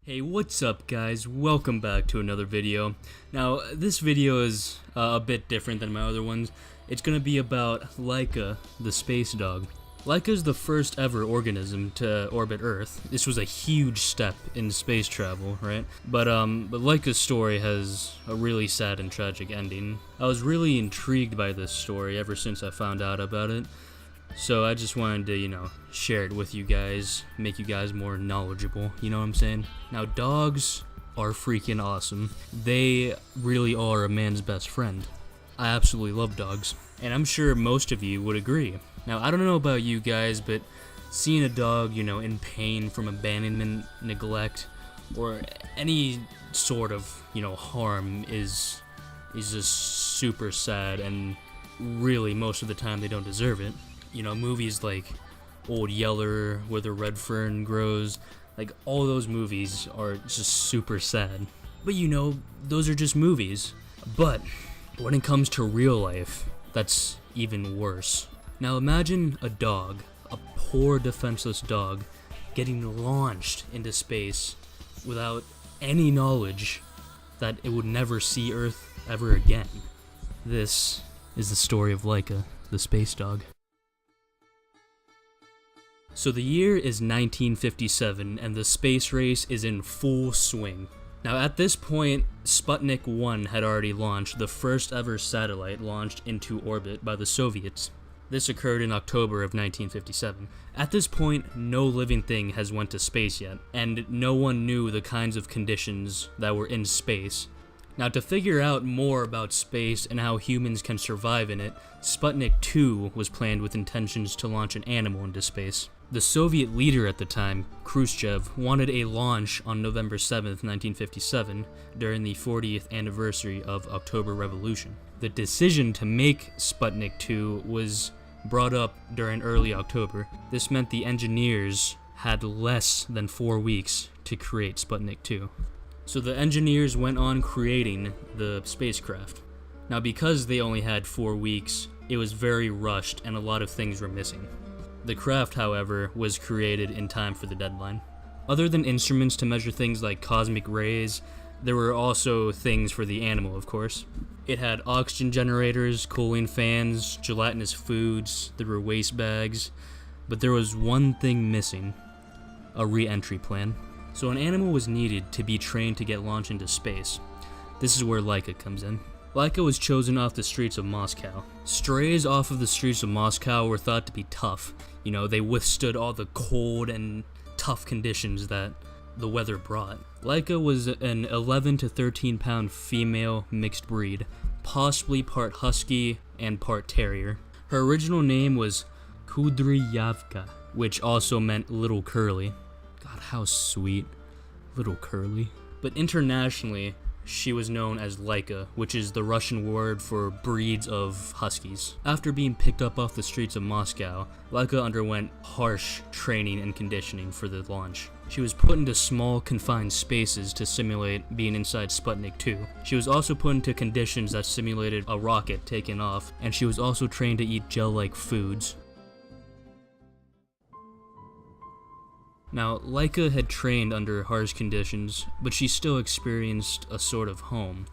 Hey, what's up guys? Welcome back to another video. Now, this video is a bit different than my other ones. It's gonna be about Laika, the space dog. Laika is the first ever organism to orbit Earth. This was a huge step in space travel, right? But Laika's story has a really sad and tragic ending. I was really intrigued by this story ever since I found out about it. So I just wanted to, share it with you guys, make you guys more knowledgeable, you know what I'm saying? Now, dogs are freaking awesome. They really are a man's best friend. I absolutely love dogs, and I'm sure most of you would agree. Now, I don't know about you guys, but seeing a dog, in pain from abandonment, neglect, or any sort of, harm is just super sad, and really, most of the time, they don't deserve it. Movies like Old Yeller, Where the Red Fern Grows, like all those movies are just super sad. But those are just movies. But when it comes to real life, that's even worse. Now imagine a dog, a poor defenseless dog, getting launched into space without any knowledge that it would never see Earth ever again. This is the story of Laika, the space dog. So the year is 1957, and the space race is in full swing. Now at this point, Sputnik 1 had already launched, the first ever satellite launched into orbit by the Soviets. This occurred in October of 1957. At this point, no living thing has went to space yet, and no one knew the kinds of conditions that were in space. Now, to figure out more about space and how humans can survive in it, Sputnik 2 was planned with intentions to launch an animal into space. The Soviet leader at the time, Khrushchev, wanted a launch on November 7th, 1957, during the 40th anniversary of October Revolution. The decision to make Sputnik 2 was brought up during early October. This meant the engineers had less than 4 weeks to create Sputnik 2. So the engineers went on creating the spacecraft. Now because they only had 4 weeks, it was very rushed and a lot of things were missing. The craft, however, was created in time for the deadline. Other than instruments to measure things like cosmic rays, there were also things for the animal, of course. It had oxygen generators, cooling fans, gelatinous foods, there were waste bags, but there was one thing missing: a re-entry plan. So an animal was needed to be trained to get launched into space. This is where Laika comes in. Laika was chosen off the streets of Moscow. Strays off of the streets of Moscow were thought to be tough. They withstood all the cold and tough conditions that the weather brought. Laika was an 11 to 13 pound female mixed breed, possibly part husky and part terrier. Her original name was Kudryavka, which also meant little curly. God, how sweet. Little curly. But internationally, she was known as Laika, which is the Russian word for breeds of huskies. After being picked up off the streets of Moscow, Laika underwent harsh training and conditioning for the launch. She was put into small, confined spaces to simulate being inside Sputnik 2. She was also put into conditions that simulated a rocket taking off, and she was also trained to eat gel-like foods. Now, Laika had trained under harsh conditions, but she still experienced a sort of home.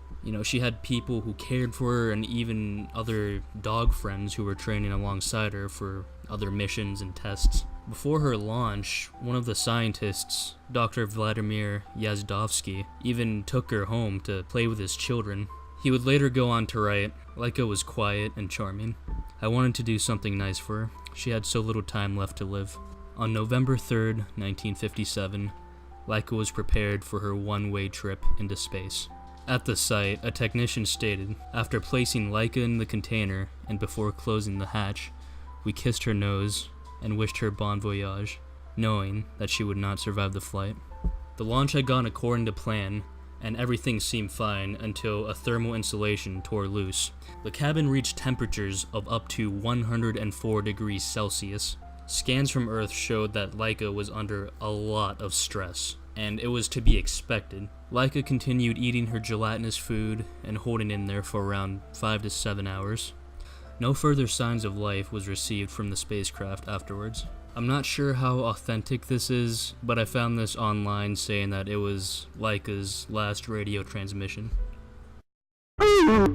She had people who cared for her and even other dog friends who were training alongside her for other missions and tests. Before her launch, one of the scientists, Dr. Vladimir Yazdovsky, even took her home to play with his children. He would later go on to write, "Laika was quiet and charming. I wanted to do something nice for her. She had so little time left to live." On November 3rd, 1957, Laika was prepared for her one-way trip into space. At the site, a technician stated, "After placing Laika in the container and before closing the hatch, we kissed her nose and wished her bon voyage, knowing that she would not survive the flight." The launch had gone according to plan, and everything seemed fine until a thermal insulation tore loose. The cabin reached temperatures of up to 104 degrees Celsius. Scans from Earth showed that Laika was under a lot of stress, and it was to be expected. Laika continued eating her gelatinous food and holding in there for around 5 to 7 hours. No further signs of life was received from the spacecraft afterwards. I'm not sure how authentic this is, but I found this online saying that it was Laika's last radio transmission. A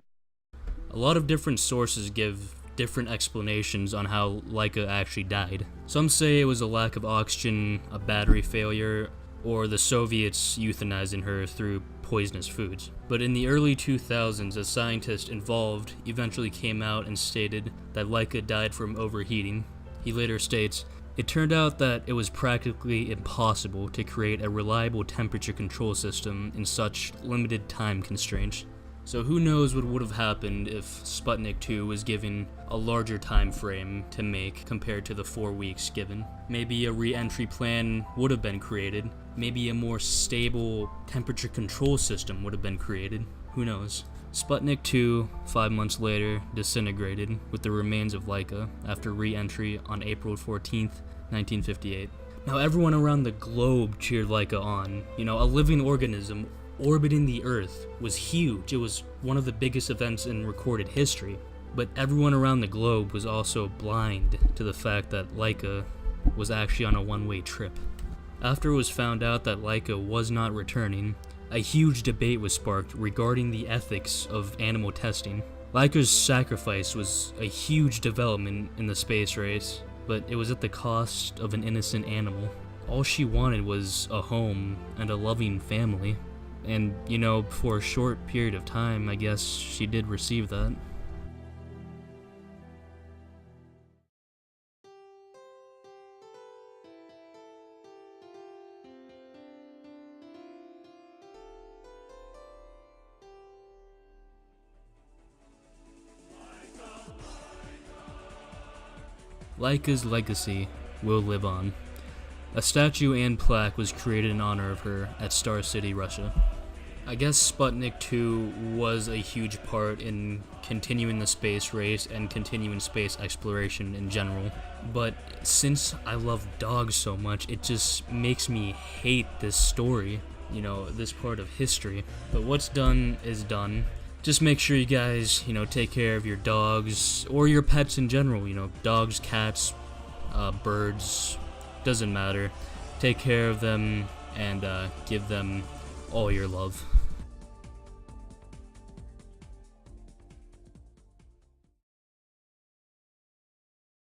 lot of different sources give different explanations on how Laika actually died. Some say it was a lack of oxygen, a battery failure, or the Soviets euthanizing her through poisonous foods. But in the early 2000s, a scientist involved eventually came out and stated that Laika died from overheating. He later states, "It turned out that it was practically impossible to create a reliable temperature control system in such limited time constraints." So who knows what would have happened if Sputnik 2 was given a larger time frame to make compared to the 4 weeks given. Maybe a re-entry plan would have been created. Maybe a more stable temperature control system would have been created. Who knows? Sputnik 2, 5 months later, disintegrated with the remains of Laika after re-entry on April 14th, 1958. Now everyone around the globe cheered Laika on. A living organism orbiting the Earth was huge. It was one of the biggest events in recorded history. But everyone around the globe was also blind to the fact that Laika was actually on a one-way trip. After it was found out that Laika was not returning, a huge debate was sparked regarding the ethics of animal testing. Laika's sacrifice was a huge development in the space race, but it was at the cost of an innocent animal. All she wanted was a home and a loving family. And, for a short period of time, I guess she did receive that. Laika's legacy will live on. A statue and plaque was created in honor of her at Star City, Russia. I guess Sputnik 2 was a huge part in continuing the space race and continuing space exploration in general. But since I love dogs so much, it just makes me hate this story, this part of history. But what's done is done. Just make sure you guys, take care of your dogs or your pets in general, dogs, cats, birds, doesn't matter. Take care of them and give them all your love.